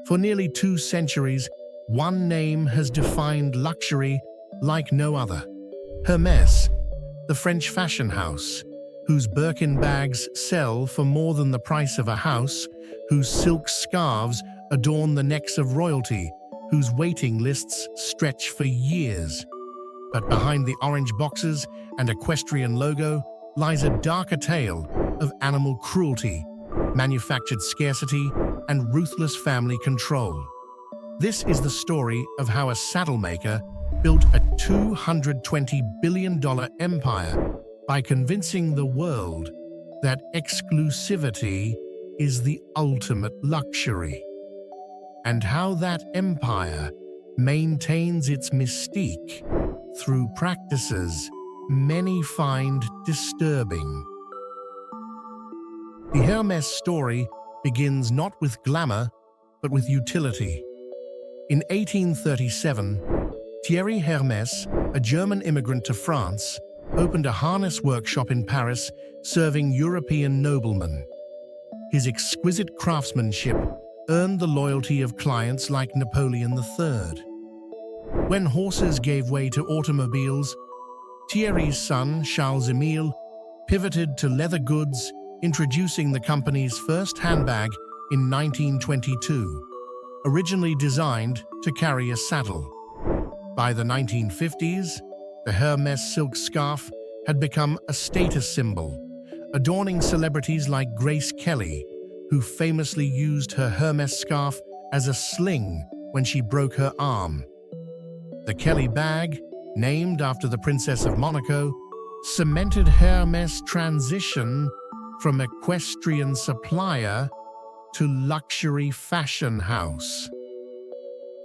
For nearly 2 centuries, one name has defined luxury like no other. Hermès, the French fashion house, whose Birkin bags sell for more than the price of a house, whose silk scarves adorn the necks of royalty, whose waiting lists stretch for years. But behind the orange boxes and equestrian logo lies a darker tale of animal cruelty, manufactured scarcity, and ruthless family control. This is the story of how a saddle maker built a $220 billion empire by convincing the world that exclusivity is the ultimate luxury, and how that empire maintains its mystique through practices many find disturbing. The Hermès story begins not with glamour, but with utility. In 1837, Thierry Hermès, a German immigrant to France, opened a harness workshop in Paris serving European noblemen. His exquisite craftsmanship earned the loyalty of clients like Napoleon III. When horses gave way to automobiles, Thierry's son, Charles-Émile, pivoted to leather goods, introducing the company's first handbag in 1922, originally designed to carry a saddle. By the 1950s, the Hermès silk scarf had become a status symbol, adorning celebrities like Grace Kelly, who famously used her Hermès scarf as a sling when she broke her arm. The Kelly bag, named after the Princess of Monaco, cemented Hermès' transition from equestrian supplier to luxury fashion house.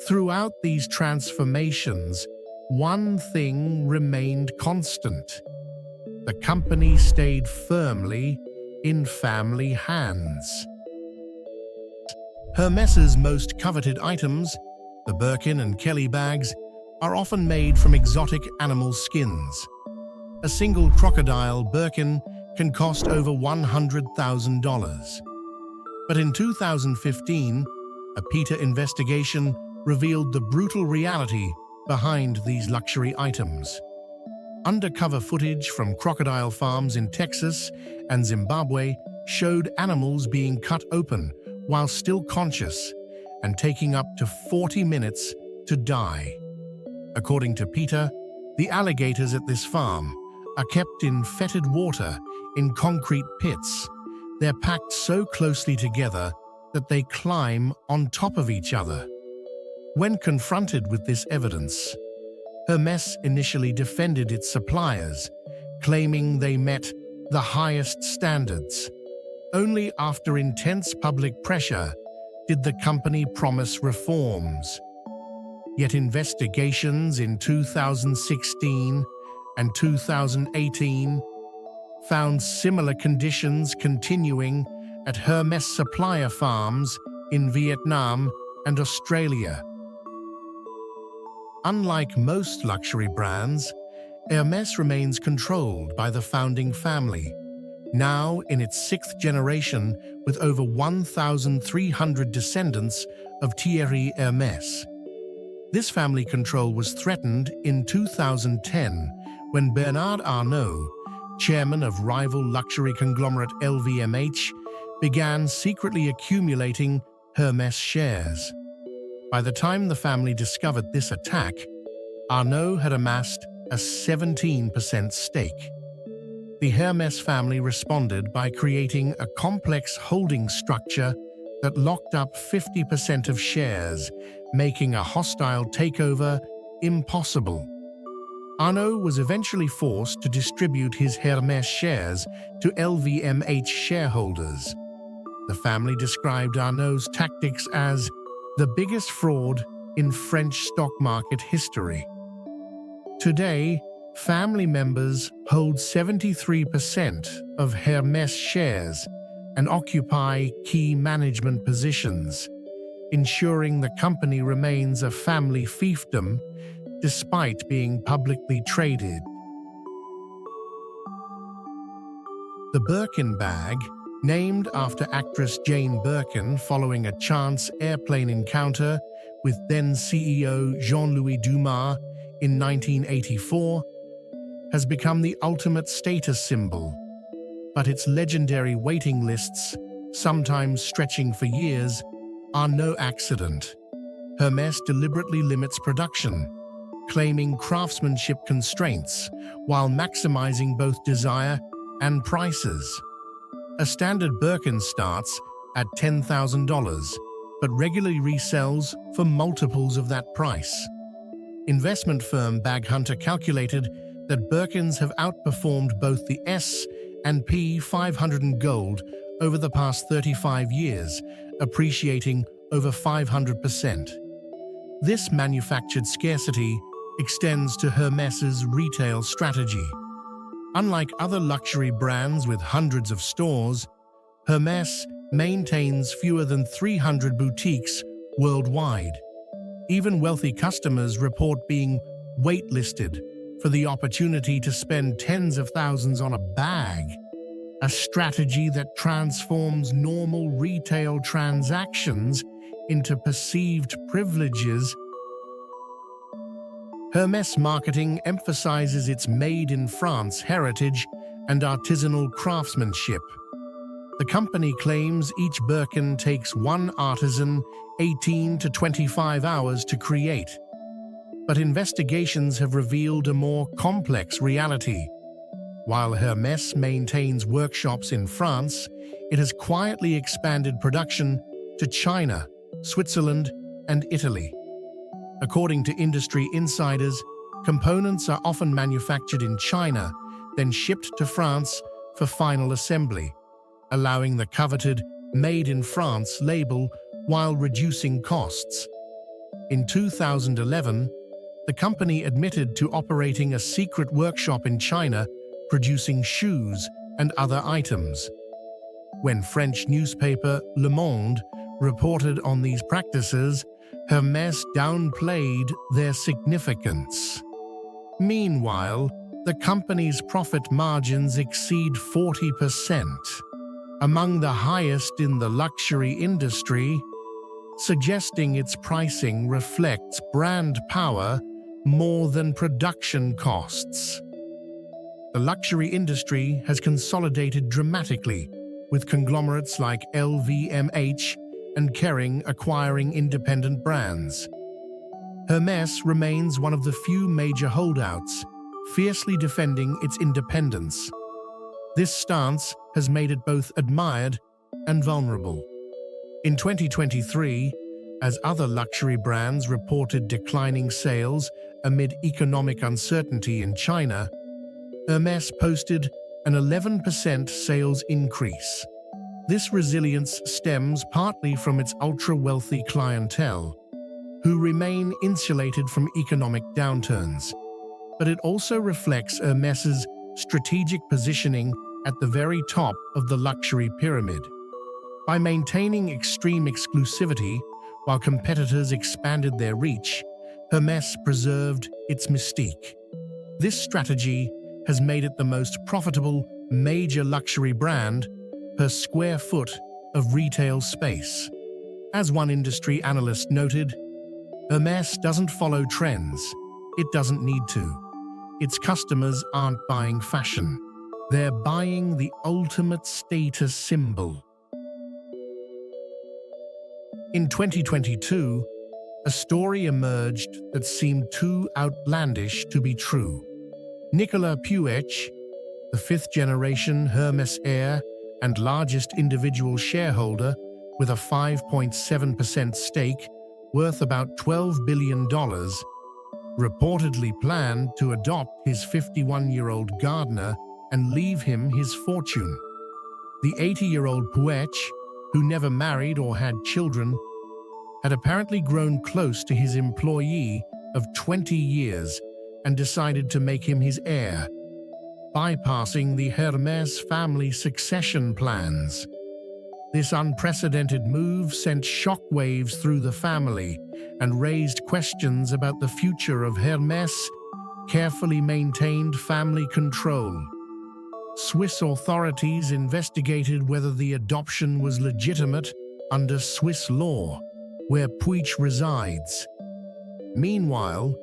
Throughout these transformations, one thing remained constant. The company stayed firmly in family hands. Hermès' most coveted items, the Birkin and Kelly bags, are often made from exotic animal skins. A single crocodile Birkin can cost over $100,000. But in 2015, a PETA investigation revealed the brutal reality behind these luxury items. Undercover footage from crocodile farms in Texas and Zimbabwe showed animals being cut open while still conscious and taking up to 40 minutes to die. According to PETA, the alligators at this farm are kept in fetid water in concrete pits. They're packed so closely together that they climb on top of each other. When confronted with this evidence, Hermès initially defended its suppliers, claiming they met the highest standards. Only after intense public pressure did the company promise reforms. Yet investigations in 2016 and 2018 found similar conditions continuing at Hermès supplier farms in Vietnam and Australia. Unlike most luxury brands, Hermès remains controlled by the founding family, now in its 6th generation with over 1,300 descendants of Thierry Hermès. This family control was threatened in 2010 when Bernard Arnault, chairman of rival luxury conglomerate LVMH, began secretly accumulating Hermès shares. By the time the family discovered this attack, Arnault had amassed a 17% stake. The Hermès family responded by creating a complex holding structure that locked up 50% of shares, making a hostile takeover impossible. Arnault was eventually forced to distribute his Hermès shares to LVMH shareholders. The family described Arnault's tactics as the biggest fraud in French stock market history. Today, family members hold 73% of Hermès shares and occupy key management positions, ensuring the company remains a family fiefdom despite being publicly traded. The Birkin bag, Named after actress Jane Birkin following a chance airplane encounter with then-CEO Jean-Louis Dumas in 1984, has become the ultimate status symbol. But its legendary waiting lists, sometimes stretching for years, are no accident. Hermès deliberately limits production, claiming craftsmanship constraints while maximizing both desire and prices. A standard Birkin starts at $10,000, but regularly resells for multiples of that price. Investment firm Bag Hunter calculated that Birkins have outperformed both the S&P 500 and gold over the past 35 years, appreciating over 500%. This manufactured scarcity extends to Hermès's retail strategy. Unlike other luxury brands with hundreds of stores, Hermès maintains fewer than 300 boutiques worldwide. Even wealthy customers report being waitlisted for the opportunity to spend tens of thousands on a bag, a strategy that transforms normal retail transactions into perceived privileges. Hermès marketing emphasizes its made-in-France heritage and artisanal craftsmanship. The company claims each Birkin takes one artisan 18 to 25 hours to create. But investigations have revealed a more complex reality. While Hermès maintains workshops in France, it has quietly expanded production to China, Switzerland, and Italy. According to industry insiders, components are often manufactured in China, then shipped to France for final assembly, allowing the coveted "Made in France" label while reducing costs. In 2011, the company admitted to operating a secret workshop in China, producing shoes and other items. When French newspaper Le Monde reported on these practices, Hermès downplayed their significance. Meanwhile, the company's profit margins exceed 40%, among the highest in the luxury industry, suggesting its pricing reflects brand power more than production costs. The luxury industry has consolidated dramatically, with conglomerates like LVMH and Kering acquiring independent brands. Hermès remains one of the few major holdouts, fiercely defending its independence. This stance has made it both admired and vulnerable. In 2023, as other luxury brands reported declining sales amid economic uncertainty in China, Hermès posted an 11% sales increase. This resilience stems partly from its ultra-wealthy clientele, who remain insulated from economic downturns, but it also reflects Hermès's strategic positioning at the very top of the luxury pyramid. By maintaining extreme exclusivity while competitors expanded their reach, Hermès preserved its mystique. This strategy has made it the most profitable major luxury brand per square foot of retail space. As one industry analyst noted, Hermès doesn't follow trends. It doesn't need to. Its customers aren't buying fashion. They're buying the ultimate status symbol. In 2022, a story emerged that seemed too outlandish to be true. Nicolas Puech, the fifth-generation Hermès heir and largest individual shareholder with a 5.7% stake worth about $12 billion, reportedly planned to adopt his 51-year-old gardener and leave him his fortune. The 80-year-old Puech, who never married or had children, had apparently grown close to his employee of 20 years and decided to make him his heir, bypassing the Hermès family succession plans. This unprecedented move sent shockwaves through the family and raised questions about the future of Hermès' carefully maintained family control. Swiss authorities investigated whether the adoption was legitimate under Swiss law, where Puig resides. Meanwhile,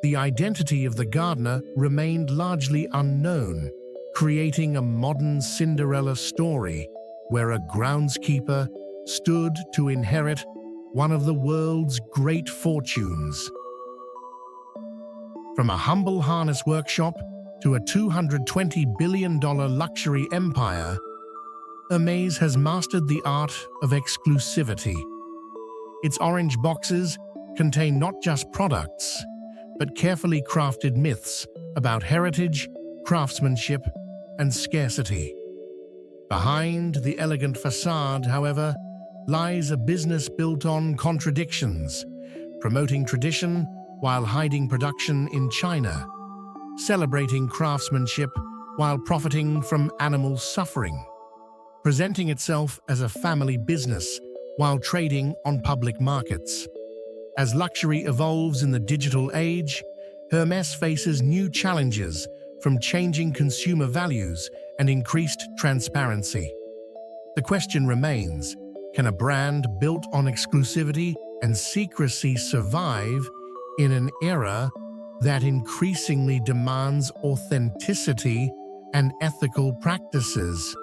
the identity of the gardener remained largely unknown, creating a modern Cinderella story where a groundskeeper stood to inherit one of the world's great fortunes. From a humble harness workshop to a $220 billion luxury empire, Hermès has mastered the art of exclusivity. Its orange boxes contain not just products, but carefully crafted myths about heritage, craftsmanship, and scarcity. Behind the elegant facade, however, lies a business built on contradictions, promoting tradition while hiding production in China, celebrating craftsmanship while profiting from animal suffering, presenting itself as a family business while trading on public markets. As luxury evolves in the digital age, Hermès faces new challenges from changing consumer values and increased transparency. The question remains, can a brand built on exclusivity and secrecy survive in an era that increasingly demands authenticity and ethical practices?